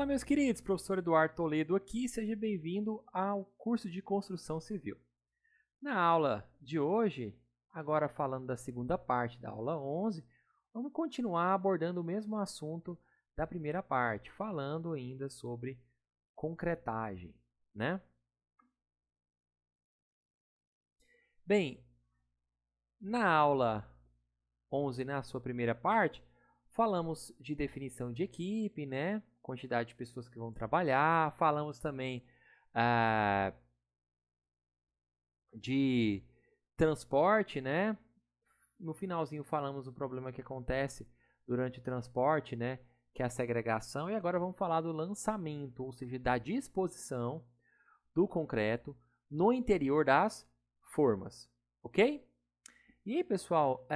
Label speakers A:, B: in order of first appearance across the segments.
A: Fala, meus queridos, professor Eduardo Toledo aqui, seja bem-vindo ao curso de Construção Civil. Na aula de hoje, agora falando da segunda parte da aula 11, vamos continuar abordando o mesmo assunto da primeira parte, falando ainda sobre concretagem, né? Bem, na aula 11, na sua primeira parte, falamos de definição de equipe, né? Quantidade de pessoas que vão trabalhar, falamos também de transporte, né? No finalzinho falamos do problema que acontece durante o transporte, né? Que é a segregação. E agora vamos falar do lançamento, ou seja, da disposição do concreto no interior das formas, ok? E aí, pessoal,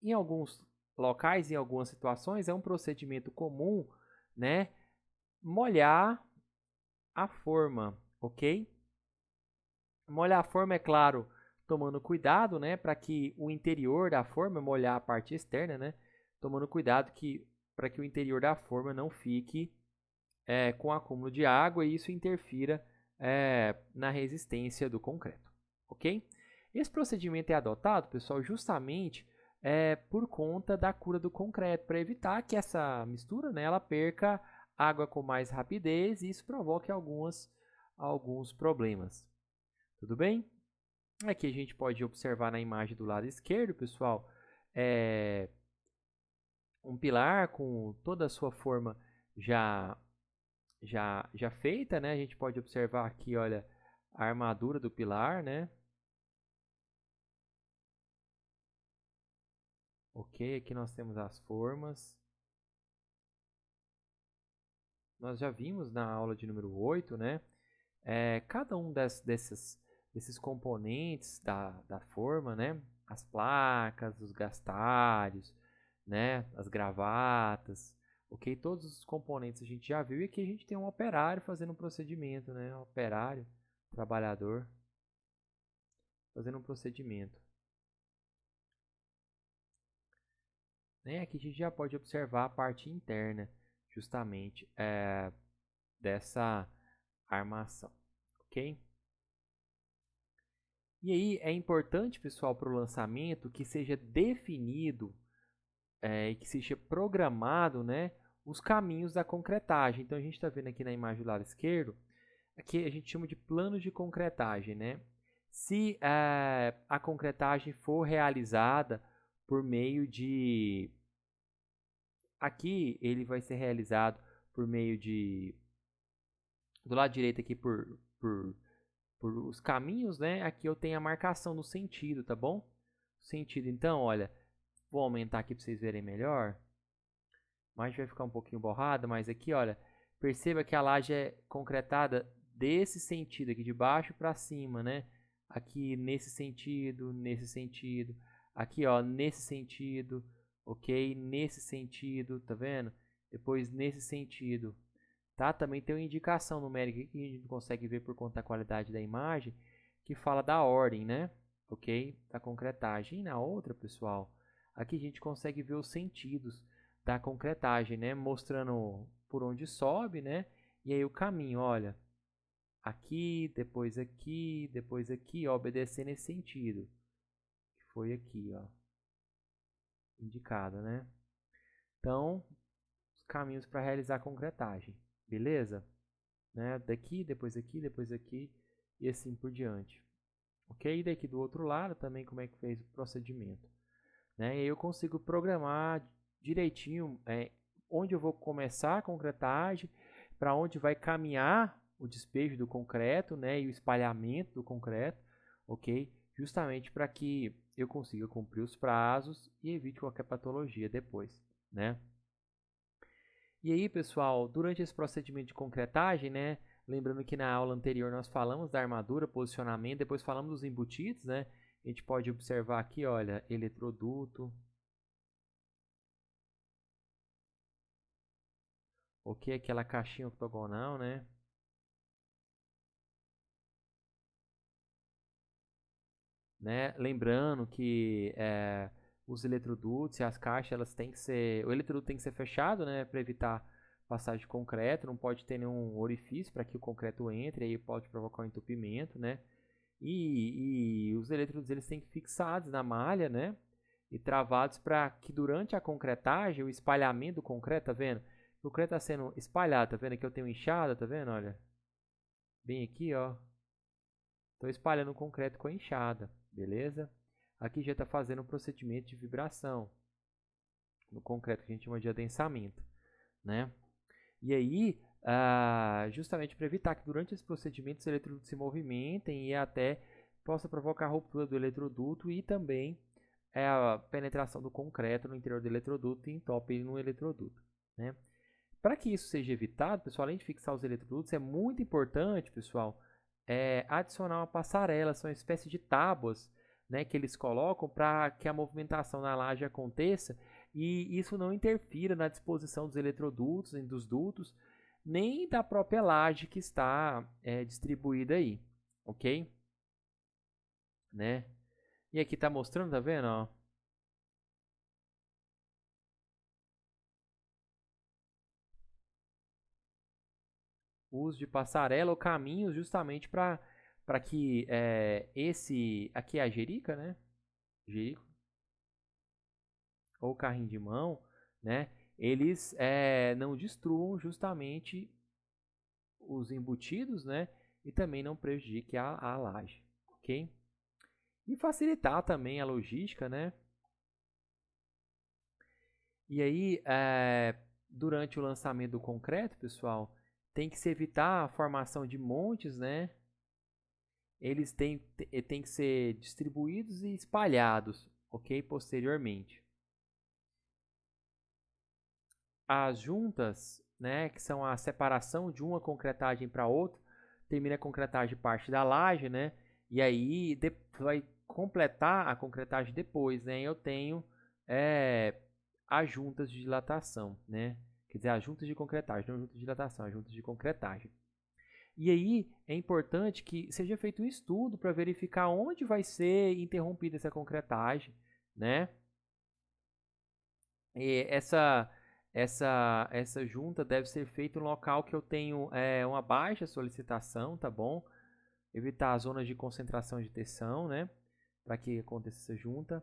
A: em alguns locais, em algumas situações, é um procedimento comum, né? Molhar a forma, ok? Molhar a forma, é claro, tomando cuidado, né, para que o interior da forma, molhar a parte externa, né, tomando cuidado para que o interior da forma não fique com acúmulo de água e isso interfira na resistência do concreto, ok? Esse procedimento é adotado, pessoal, justamente por conta da cura do concreto, para evitar que essa mistura, né, ela perca água com mais rapidez e isso provoque alguns problemas. Tudo bem? Aqui a gente pode observar na imagem do lado esquerdo, pessoal, um pilar com toda a sua forma já feita, né? A gente pode observar aqui, olha, a armadura do pilar, né? Ok, aqui nós temos as formas. Nós já vimos na aula de número 8, né? Cada um desses componentes da forma, né? As placas, os gastários, né? As gravatas, ok? Todos os componentes a gente já viu e aqui a gente tem um operário fazendo um procedimento, né? Um operário, trabalhador, fazendo um procedimento. Né? Aqui a gente já pode observar a parte interna, justamente, dessa armação, ok? E aí é importante, pessoal, para o lançamento que seja definido e que seja programado, né, os caminhos da concretagem. Então a gente está vendo aqui na imagem do lado esquerdo, aqui a gente chama de plano de concretagem, né? Se a concretagem for realizada por meio de... Aqui ele vai ser realizado por meio de... Do lado direito aqui por os caminhos, né? Aqui eu tenho a marcação no sentido, tá bom? Sentido, então, olha, vou aumentar aqui para vocês verem melhor. Mas vai ficar um pouquinho borrada, mas aqui, olha, perceba que a laje é concretada desse sentido aqui, de baixo para cima, né? Aqui nesse sentido, aqui, ó, nesse sentido, ok? Nesse sentido, tá vendo? Depois nesse sentido, tá? Também tem uma indicação numérica aqui que a gente consegue ver por conta da qualidade da imagem, que fala da ordem, né? Ok? Da concretagem. E na outra, pessoal, aqui a gente consegue ver os sentidos da concretagem, né? Mostrando por onde sobe, né? E aí o caminho, olha, aqui, depois aqui, ó, obedecendo esse sentido, que foi aqui, ó, indicado, né? Então, os caminhos para realizar a concretagem, beleza? Né? Daqui, depois aqui e assim por diante. Ok? E daqui do outro lado também como é que fez o procedimento. Né? E aí eu consigo programar direitinho onde eu vou começar a concretagem, para onde vai caminhar o despejo do concreto, né? E o espalhamento do concreto, ok? Justamente para que eu consiga cumprir os prazos e evite qualquer patologia depois, né? E aí, pessoal, durante esse procedimento de concretagem, né? Lembrando que na aula anterior nós falamos da armadura, posicionamento, depois falamos dos embutidos, né? A gente pode observar aqui, olha, eletroduto. Ok, aquela caixinha octogonal, né? Lembrando que os eletrodutos e as caixas, elas têm que ser... O eletroduto tem que ser fechado, né? Para evitar passagem de concreto, não pode ter nenhum orifício para que o concreto entre, aí pode provocar um entupimento, né? E os eletrodutos eles têm que fixados na malha, né? E travados para que durante a concretagem, o espalhamento do concreto, tá vendo? O concreto está sendo espalhado, tá vendo? Aqui eu tenho enxada, tá vendo? Olha, bem aqui, ó. Estou espalhando o concreto com a enxada, beleza? Aqui já está fazendo um procedimento de vibração no concreto que a gente chama de adensamento, né? E aí, justamente para evitar que durante esse procedimento os eletrodutos se movimentem e até possa provocar a ruptura do eletroduto e também a penetração do concreto no interior do eletroduto e entope ele no eletroduto, né? Para que isso seja evitado, pessoal, além de fixar os eletrodutos, é muito importante, pessoal, adicionar uma passarela, são uma espécie de tábuas, né, que eles colocam para que a movimentação na laje aconteça e isso não interfira na disposição dos eletrodutos, nem dos dutos, nem da própria laje que está distribuída aí, ok? Né? E aqui está mostrando, tá vendo? Ó? O uso de passarela ou caminhos justamente para que esse... Aqui é a jerica, né? Jerico. Ou carrinho de mão, né? Eles não destruam justamente os embutidos, né? E também não prejudiquem a laje, ok? E facilitar também a logística, né? E aí, durante o lançamento do concreto, pessoal, tem que se evitar a formação de montes, né? Eles têm que ser distribuídos e espalhados, ok? Posteriormente. As juntas, né, que são a separação de uma concretagem para outra, termina a concretagem parte da laje, né? E aí vai completar a concretagem depois, né? Eu tenho as juntas de dilatação, né? Quer dizer, as juntas de concretagem, não juntas de dilatação, as juntas de concretagem. E aí é importante que seja feito um estudo para verificar onde vai ser interrompida essa concretagem, né? E essa junta deve ser feita em um local que eu tenho uma baixa solicitação, tá bom? Evitar as zonas de concentração de tensão, né? Para que aconteça essa junta.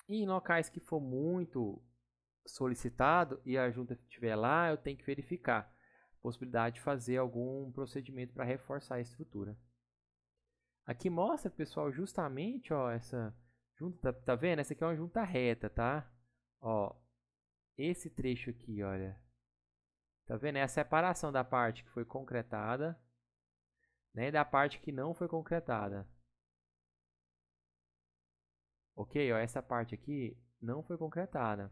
A: E em locais que for muito solicitado e a junta estiver lá, eu tenho que verificar a possibilidade de fazer algum procedimento para reforçar a estrutura. Aqui mostra, pessoal, justamente, ó, essa junta, tá vendo? Essa aqui é uma junta reta, tá? Ó, esse trecho aqui, olha. Tá vendo? É a separação da parte que foi concretada, né, e da parte que não foi concretada. Ok? Ó, essa parte aqui não foi concretada.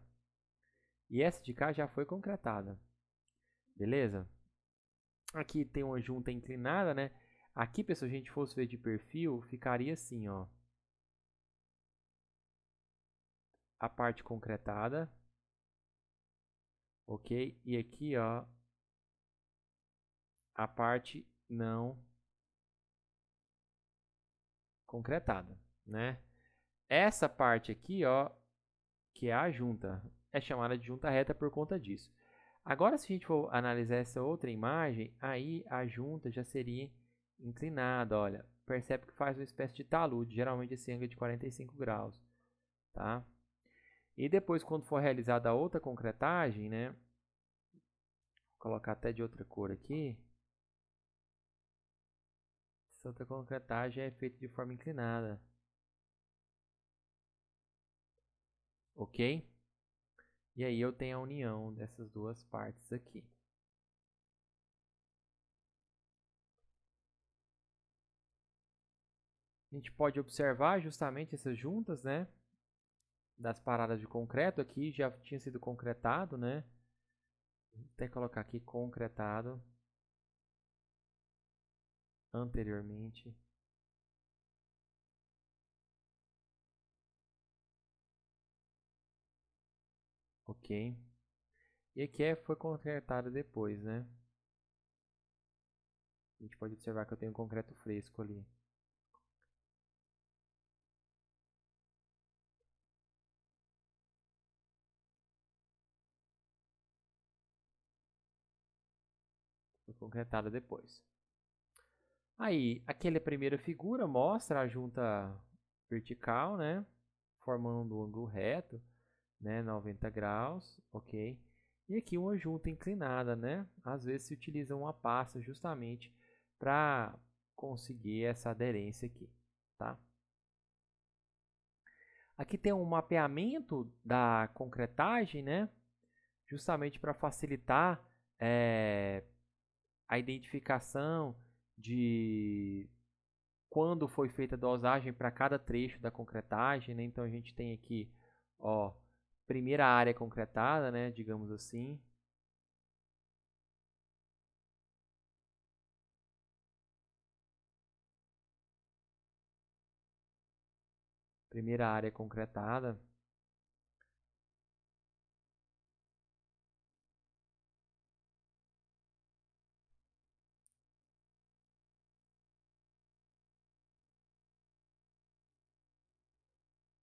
A: E essa de cá já foi concretada. Beleza? Aqui tem uma junta inclinada, né? Aqui, pessoal, se a gente fosse ver de perfil, ficaria assim, ó. A parte concretada. Ok? E aqui, ó, a parte não concretada, né? Essa parte aqui, ó, que é a junta, é chamada de junta reta por conta disso. Agora, se a gente for analisar essa outra imagem, aí a junta já seria inclinada, olha. Percebe que faz uma espécie de talude, geralmente esse ângulo é de 45 graus, tá? E depois, quando for realizada a outra concretagem, né? Vou colocar até de outra cor aqui. Essa outra concretagem é feita de forma inclinada. Ok? E aí eu tenho a união dessas duas partes aqui. A gente pode observar justamente essas juntas, né? Das paradas de concreto aqui, já tinha sido concretado, né? Vou até colocar aqui concretado anteriormente. Ok. E aqui foi concretado depois, né? A gente pode observar que eu tenho um concreto fresco ali. concretada depois. Aí, aquela primeira figura mostra a junta vertical, né? Formando um ângulo reto, né? 90 graus, ok? E aqui uma junta inclinada, né? Às vezes se utiliza uma pasta justamente para conseguir essa aderência aqui, tá? Aqui tem um mapeamento da concretagem, né? Justamente para facilitar a identificação de quando foi feita a dosagem para cada trecho da concretagem, né? Então a gente tem aqui, ó, primeira área concretada, né? Digamos assim. Primeira área concretada.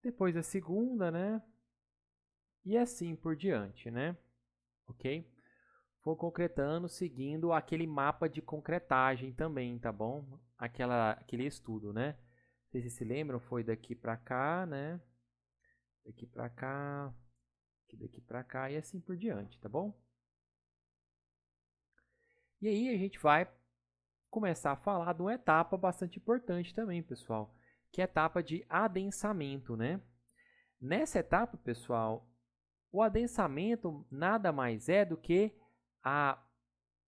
A: Depois a segunda, né? E assim por diante, né? Ok? Vou concretando seguindo aquele mapa de concretagem também, tá bom? Aquele estudo, né? Vocês se lembram? Foi daqui para cá, né? Daqui para cá, daqui para cá e assim por diante, tá bom? E aí a gente vai começar a falar de uma etapa bastante importante também, pessoal, que é a etapa de adensamento, né? Nessa etapa, pessoal, o adensamento nada mais é do que a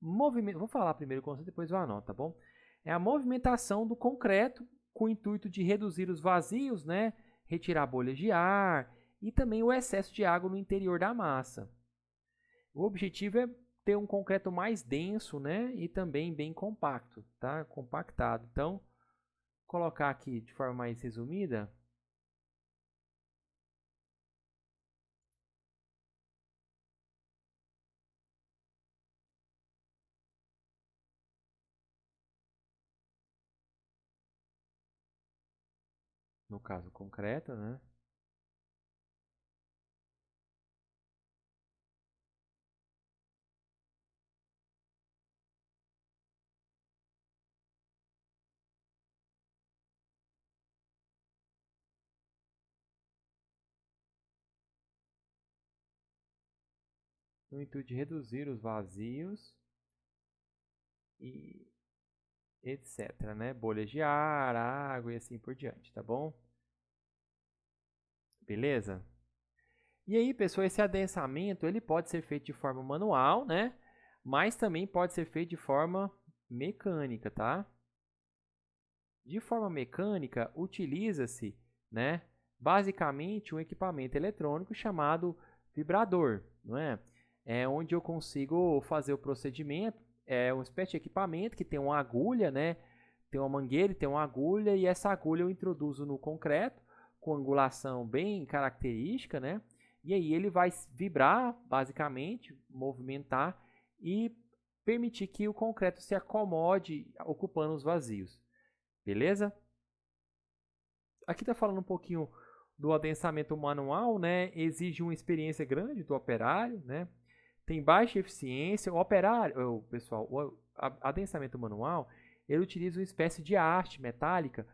A: movimento. Vou falar primeiro o conceito, depois eu anoto, tá bom? É a movimentação do concreto com o intuito de reduzir os vazios, né? Retirar bolhas de ar e também o excesso de água no interior da massa. O objetivo é ter um concreto mais denso, né? E também bem compacto, tá? Compactado. Então, colocar aqui de forma mais resumida. No caso concreto, né? No intuito de reduzir os vazios e etc, né? Bolhas de ar, água e assim por diante, tá bom? Beleza? E aí, pessoal, esse adensamento ele pode ser feito de forma manual, né? Mas também pode ser feito de forma mecânica, tá? De forma mecânica, utiliza-se, né, basicamente um equipamento eletrônico chamado vibrador, não é? É onde eu consigo fazer o procedimento. É uma espécie de equipamento que tem uma agulha, né? Tem uma mangueira e tem uma agulha, e essa agulha eu introduzo no concreto com angulação bem característica, né? E aí ele vai vibrar, basicamente, movimentar e permitir que o concreto se acomode ocupando os vazios. Beleza? Aqui está falando um pouquinho do adensamento manual, né? Exige uma experiência grande do operário, né? Tem baixa eficiência. O operário, pessoal, o adensamento manual, ele utiliza uma espécie de haste metálica,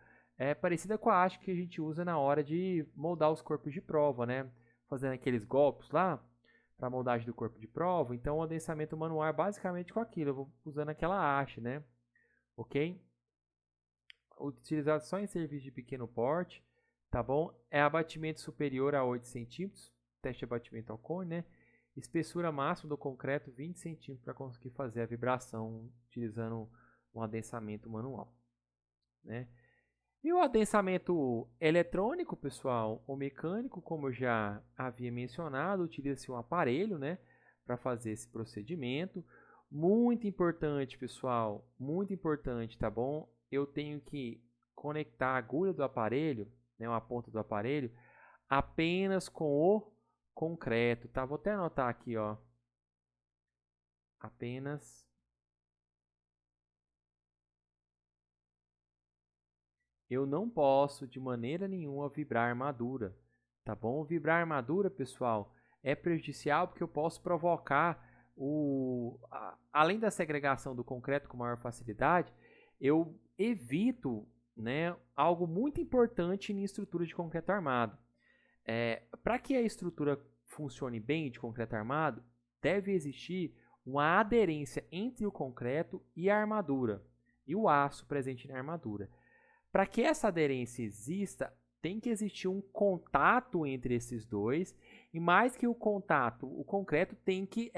A: parecida com a haste que a gente usa na hora de moldar os corpos de prova, né? Fazendo aqueles golpes lá para moldagem do corpo de prova. Então, o adensamento manual é basicamente com aquilo. Eu vou usando aquela haste, né? Ok? Utilizado só em serviço de pequeno porte, tá bom? É abatimento superior a 8 centímetros, teste de abatimento ao cone, né? Espessura máxima do concreto 20 centímetros para conseguir fazer a vibração utilizando um adensamento manual, né? E o adensamento eletrônico, pessoal, ou mecânico, como eu já havia mencionado, utiliza-se um aparelho, né, para fazer esse procedimento. Muito importante, pessoal, muito importante, tá bom? Eu tenho que conectar a agulha do aparelho, né, uma ponta do aparelho, apenas com o concreto, tá? Vou até anotar aqui, ó. Apenas. Eu não posso de maneira nenhuma vibrar a armadura, tá bom? Vibrar a armadura, pessoal, é prejudicial porque eu posso provocar Além da segregação do concreto com maior facilidade, eu evito, né, algo muito importante em estrutura de concreto armado. Para que a estrutura funcione bem de concreto armado, deve existir uma aderência entre o concreto e a armadura, e o aço presente na armadura. Para que essa aderência exista, tem que existir um contato entre esses dois, e mais que o contato, o concreto tem que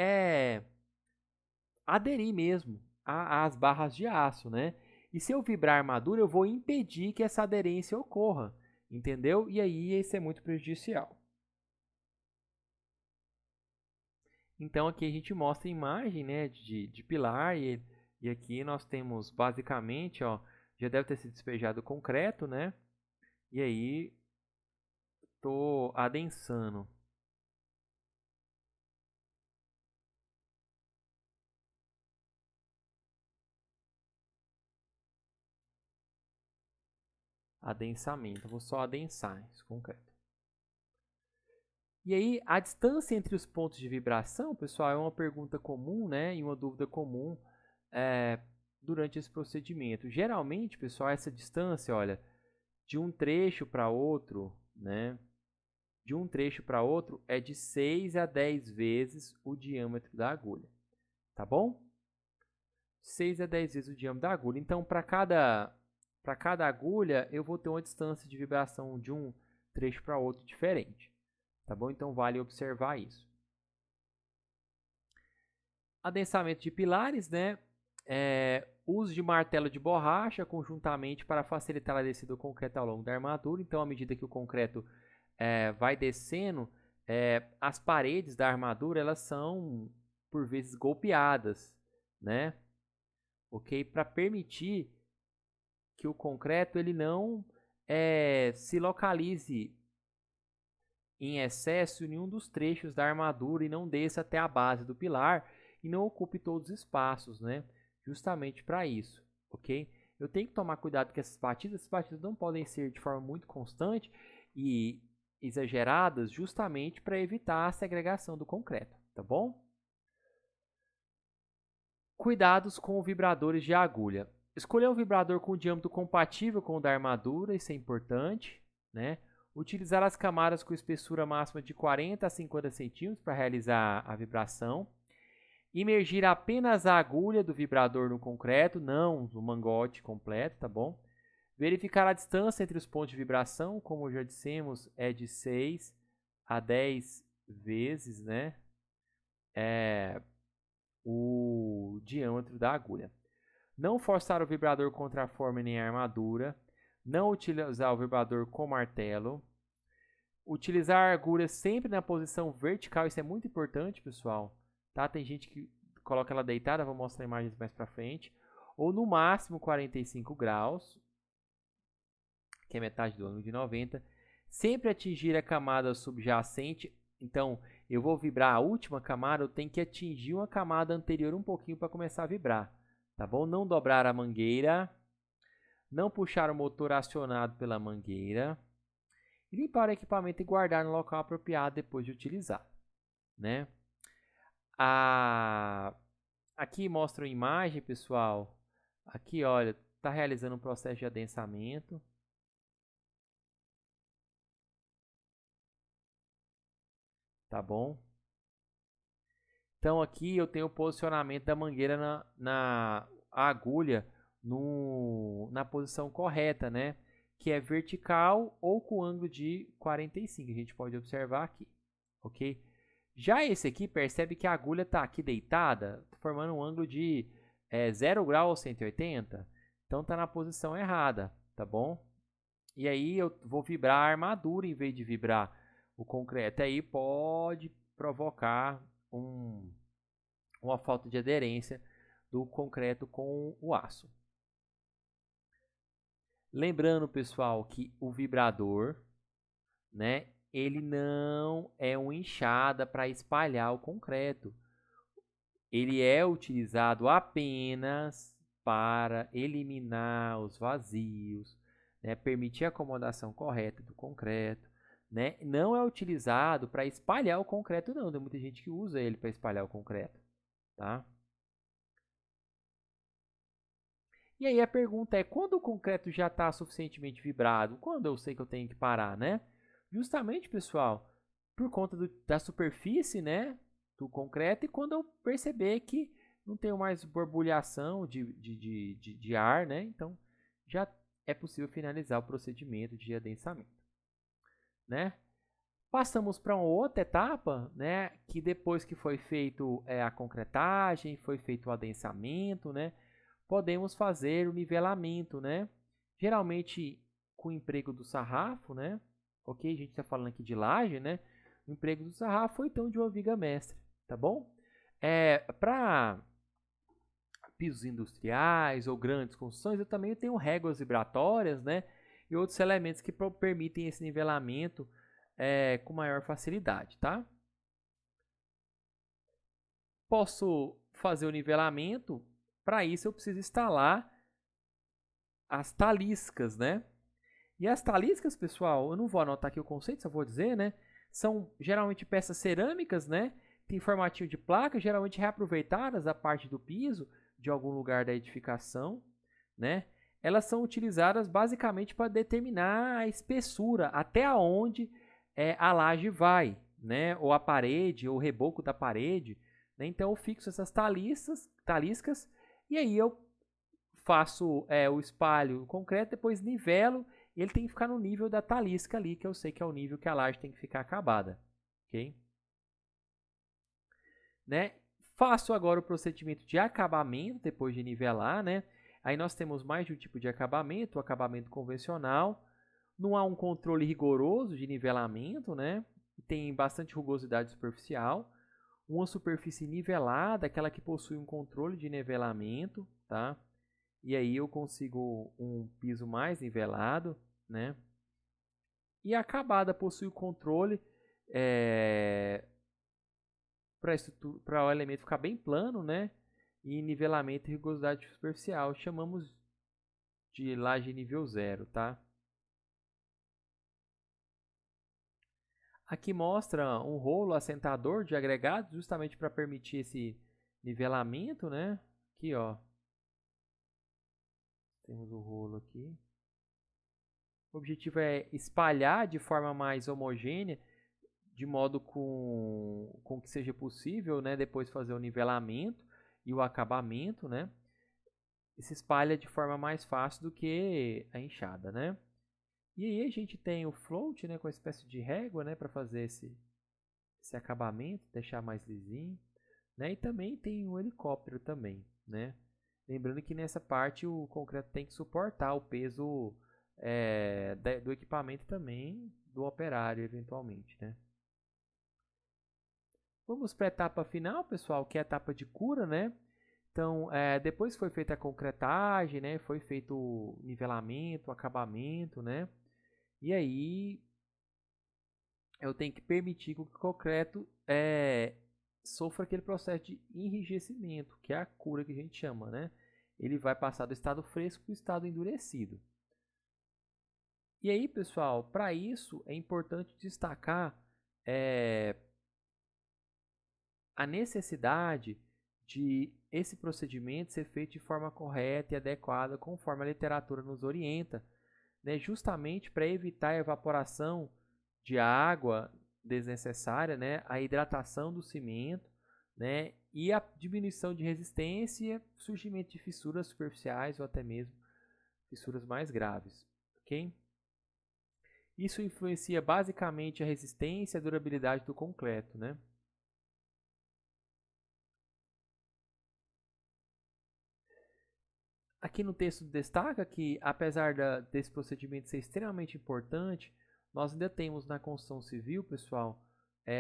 A: aderir mesmo às barras de aço, né? E se eu vibrar a armadura, eu vou impedir que essa aderência ocorra, entendeu? E aí isso é muito prejudicial. Então aqui a gente mostra a imagem, né, de pilar e aqui nós temos basicamente, ó, já deve ter sido despejado o concreto, né? E aí estou adensando. Adensamento, vou só adensar esse concreto. E aí, a distância entre os pontos de vibração, pessoal, é uma pergunta comum, né? E uma dúvida comum durante esse procedimento. Geralmente, pessoal, essa distância, olha, de um trecho para outro, né? De um trecho para outro é de 6 a 10 vezes o diâmetro da agulha. Tá bom? 6 a 10 vezes o diâmetro da agulha. Então, para cada agulha, eu vou ter uma distância de vibração de um trecho para outro diferente. Tá bom? Então, vale observar isso. Adensamento de pilares, né? Uso de martelo de borracha conjuntamente para facilitar a descida do concreto ao longo da armadura. Então, à medida que o concreto vai descendo, as paredes da armadura elas são, por vezes, golpeadas, né? Ok? Para permitir que o concreto ele não se localize em excesso em nenhum dos trechos da armadura e não desça até a base do pilar e não ocupe todos os espaços, né? Justamente para isso, ok? Eu tenho que tomar cuidado com essas batidas não podem ser de forma muito constante e exageradas, justamente para evitar a segregação do concreto, tá bom? Cuidados com vibradores de agulha. Escolher um vibrador com diâmetro compatível com o da armadura, isso é importante, né? Utilizar as camadas com espessura máxima de 40 a 50 centímetros para realizar a vibração. Imergir apenas a agulha do vibrador no concreto, não o mangote completo, tá bom? Verificar a distância entre os pontos de vibração, como já dissemos, é de 6 a 10 vezes, né? O diâmetro da agulha. Não forçar o vibrador contra a forma nem a armadura. Não utilizar o vibrador com martelo. Utilizar a agulha sempre na posição vertical. Isso é muito importante, pessoal. Tá? Tem gente que coloca ela deitada. Vou mostrar imagens mais pra frente. Ou no máximo 45 graus. Que é metade do ângulo de 90. Sempre atingir a camada subjacente. Então, eu vou vibrar a última camada. Eu tenho que atingir uma camada anterior um pouquinho para começar a vibrar. Tá bom? Não dobrar a mangueira. Não puxar o motor acionado pela mangueira. E limpar o equipamento e guardar no local apropriado depois de utilizar, né? Aqui mostra uma imagem, pessoal. Aqui, olha, está realizando um processo de adensamento. Tá bom? Então, aqui eu tenho o posicionamento da mangueira na agulha na posição correta, né? Que é vertical ou com ângulo de 45. A gente pode observar aqui, ok? Já esse aqui, percebe que a agulha está aqui deitada, formando um ângulo de 0 grau 180. Então, está na posição errada, tá bom? E aí, eu vou vibrar a armadura em vez de vibrar o concreto. Aí pode provocar uma falta de aderência do concreto com o aço. Lembrando, pessoal, que o vibrador, né, ele não é uma enxada para espalhar o concreto. Ele é utilizado apenas para eliminar os vazios, né, permitir a acomodação correta do concreto, né? Não é utilizado para espalhar o concreto, não. Tem muita gente que usa ele para espalhar o concreto, tá? E aí a pergunta é, quando o concreto já está suficientemente vibrado? Quando eu sei que eu tenho que parar, né? Justamente, pessoal, por conta da superfície, né, do concreto, e quando eu perceber que não tenho mais borbulhação de ar, né? Então, já é possível finalizar o procedimento de adensamento, né? Passamos para uma outra etapa, né, que depois que foi feito a concretagem, foi feito o adensamento, né, podemos fazer o nivelamento, né, geralmente com o emprego do sarrafo, né, ok? A gente está falando aqui de laje, né, o emprego do sarrafo ou então de uma viga mestra, tá bom? Para pisos industriais ou grandes construções, eu também tenho réguas vibratórias, né, e outros elementos que permitem esse nivelamento com maior facilidade, tá? Posso fazer o nivelamento, para isso eu preciso instalar as taliscas, né? E as taliscas, pessoal, eu não vou anotar aqui o conceito, só vou dizer, né? São geralmente peças cerâmicas, né? Tem formatinho de placa, geralmente reaproveitadas da parte do piso de algum lugar da edificação, né? Elas são utilizadas basicamente para determinar a espessura, até onde a laje vai, né? Ou a parede, ou o reboco da parede, né? Então eu fixo essas taliscas e aí eu faço o espalho concreto, depois nivelo, e ele tem que ficar no nível da talisca ali, que eu sei que é o nível que a laje tem que ficar acabada, ok? Né? Faço agora o procedimento de acabamento, depois de nivelar, né? Aí nós temos mais de um tipo de acabamento, o acabamento convencional. Não há um controle rigoroso de nivelamento, né? Tem bastante rugosidade superficial. Uma superfície nivelada, aquela que possui um controle de nivelamento, tá? E aí eu consigo um piso mais nivelado, né? E a acabada possui o controle para o elemento ficar bem plano, né? E nivelamento e rugosidade superficial. Chamamos de laje nível 0, tá? Aqui mostra um rolo assentador de agregados, justamente para permitir esse nivelamento, né? Aqui, ó. Temos o rolo aqui. O objetivo é espalhar de forma mais homogênea, de modo com que seja possível, né, depois fazer o nivelamento e o acabamento, né? E se espalha de forma mais fácil do que a enxada, né? E aí a gente tem o float, né, com uma espécie de régua, né, para fazer esse acabamento, deixar mais lisinho, né? E também tem o helicóptero também, né? Lembrando que nessa parte o concreto tem que suportar o peso do equipamento também, do operário eventualmente, né? Vamos para a etapa final, pessoal, que é a etapa de cura, né? Então, depois foi feita a concretagem, né? Foi feito o nivelamento, o acabamento, né? E aí eu tenho que permitir que o concreto sofra aquele processo de enrijecimento, que é a cura que a gente chama, né? Ele vai passar do estado fresco para o estado endurecido. E aí, pessoal, para isso é importante destacar a necessidade de esse procedimento ser feito de forma correta e adequada, conforme a literatura nos orienta, né, justamente para evitar a evaporação de água desnecessária, né, a hidratação do cimento, né, e a diminuição de resistência, surgimento de fissuras superficiais ou até mesmo fissuras mais graves, ok? Isso influencia basicamente a resistência e a durabilidade do concreto, né? Aqui no texto destaca que, apesar desse procedimento ser extremamente importante, nós ainda temos na construção civil, pessoal,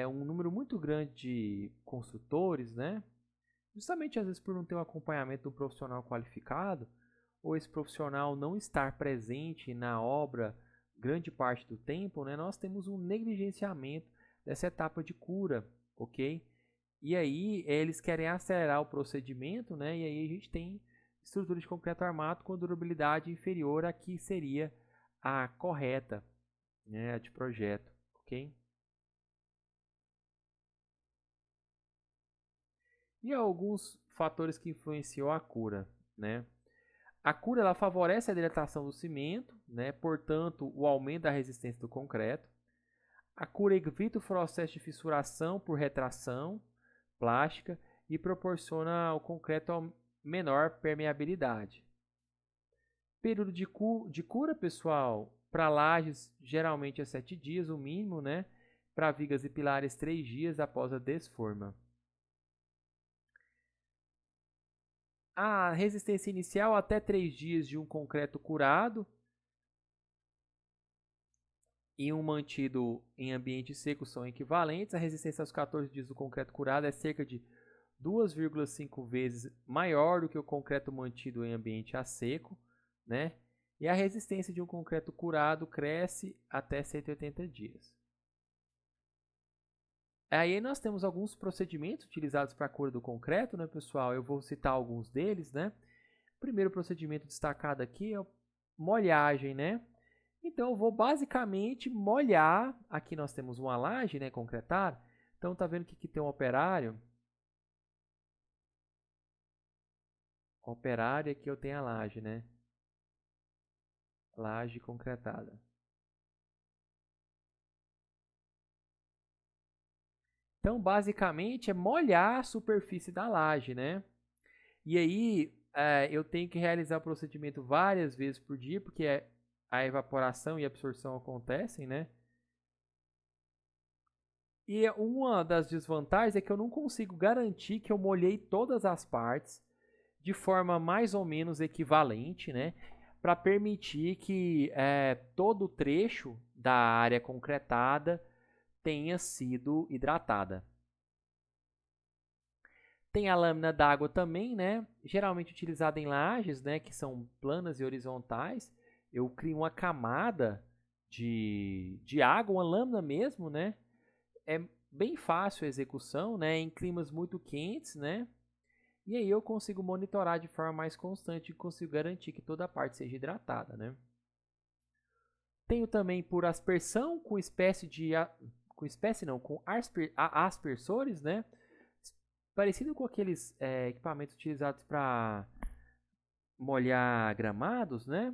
A: um número muito grande de construtores, né? Justamente às vezes por não ter um acompanhamento do profissional qualificado, ou esse profissional não estar presente na obra grande parte do tempo, né? Nós temos um negligenciamento dessa etapa de cura, ok? E aí eles querem acelerar o procedimento, né? E aí a gente tem estrutura de concreto armado com durabilidade inferior à que seria a correta, né, de projeto, ok? E alguns fatores que influenciam a cura, né? A cura ela favorece a hidratação do cimento, né? Portanto, o aumento da resistência do concreto. A cura evita o processo de fissuração por retração plástica e proporciona ao concreto menor permeabilidade. Período de cura, pessoal, para lajes geralmente é 7 dias, o mínimo, né? Para vigas e pilares, 3 dias após a desforma. A resistência inicial até 3 dias de um concreto curado e um mantido em ambiente seco são equivalentes. A resistência aos 14 dias do concreto curado é cerca de 2,5 vezes maior do que o concreto mantido em ambiente a seco, né? E a resistência de um concreto curado cresce até 180 dias. Aí nós temos alguns procedimentos utilizados para a cura do concreto, né, pessoal? Eu vou citar alguns deles, né? O primeiro procedimento destacado aqui é a molhagem, né? Então eu vou basicamente molhar. Aqui nós temos uma laje, né, concretar. Então tá vendo que aqui tem um operário. Operário, aqui eu tenho a laje, né? Laje concretada. Então, basicamente, é molhar a superfície da laje, né? E aí, eu tenho que realizar o procedimento várias vezes por dia, porque a evaporação e a absorção acontecem, né? E uma das desvantagens é que eu não consigo garantir que eu molhei todas as partes de forma mais ou menos equivalente, né? Para permitir que todo o trecho da área concretada tenha sido hidratada. Tem a lâmina d'água também, né? Geralmente utilizada em lajes, né? Que são planas e horizontais. Eu crio uma camada de água, uma lâmina mesmo, né? É bem fácil a execução, né? Em climas muito quentes, né? E aí eu consigo monitorar de forma mais constante e consigo garantir que toda a parte seja hidratada, né? Tenho também por aspersão com aspersores, né? Parecido com aqueles equipamentos utilizados para molhar gramados, né?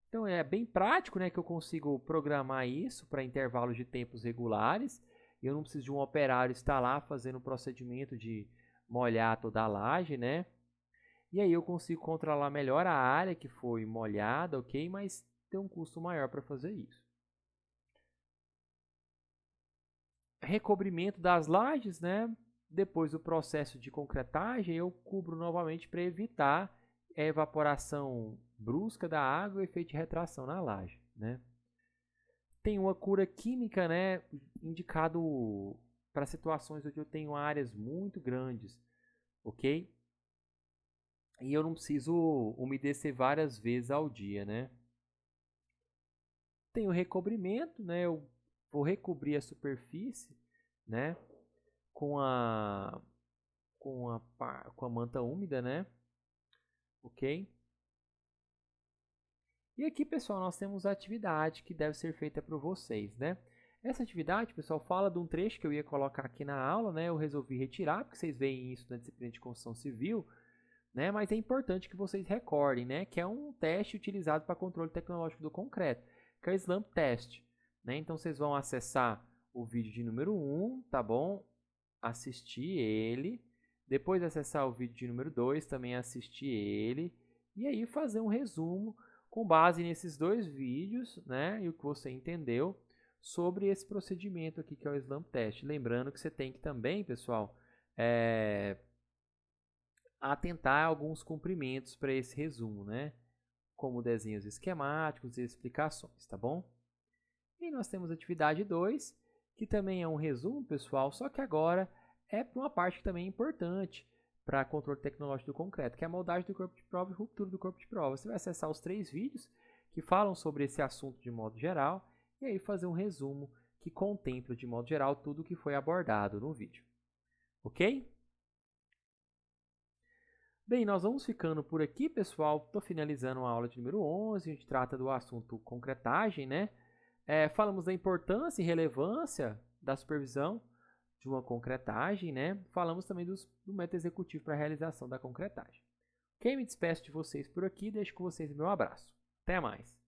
A: Então é bem prático, né, que eu consigo programar isso para intervalos de tempos regulares. Eu não preciso de um operário estar lá fazendo o procedimento de molhar toda a laje, né? E aí eu consigo controlar melhor a área que foi molhada, ok? Mas tem um custo maior para fazer isso. Recobrimento das lajes, né? Depois do processo de concretagem, eu cubro novamente para evitar a evaporação brusca da água e efeito de retração na laje, né? Tem uma cura química, né, indicado para situações onde eu tenho áreas muito grandes, ok? E eu não preciso umedecer várias vezes ao dia, né? Tem o recobrimento, né? Eu vou recobrir a superfície, né, com a manta úmida, né? Ok? E aqui, pessoal, nós temos a atividade que deve ser feita por vocês, né? Essa atividade, pessoal, fala de um trecho que eu ia colocar aqui na aula, né? Eu resolvi retirar, porque vocês veem isso na disciplina de construção civil, né? Mas é importante que vocês recordem, né? Que é um teste utilizado para controle tecnológico do concreto, que é o SLAM Test, né? Então, vocês vão acessar o vídeo de número 1, tá bom? Assistir ele. Depois acessar o vídeo de número 2, também assistir ele. E aí fazer um resumo com base nesses dois vídeos, né, e o que você entendeu sobre esse procedimento aqui que é o SLAM Test. Lembrando que você tem que também, pessoal, atentar a alguns cumprimentos para esse resumo, né, como desenhos esquemáticos e explicações, tá bom? E nós temos a atividade 2, que também é um resumo, pessoal, só que agora é para uma parte que também é importante para controle tecnológico do concreto, que é a moldagem do corpo de prova e ruptura do corpo de prova. Você vai acessar os 3 vídeos que falam sobre esse assunto de modo geral e aí fazer um resumo que contempla de modo geral tudo o que foi abordado no vídeo. Ok? Bem, nós vamos ficando por aqui, pessoal. Estou finalizando a aula de número 11, a gente trata do assunto concretagem, né? Falamos da importância e relevância da supervisão de uma concretagem, né? Falamos também do método executivo para a realização da concretagem. Quem me despeço de vocês por aqui, deixo com vocês o meu abraço. Até mais!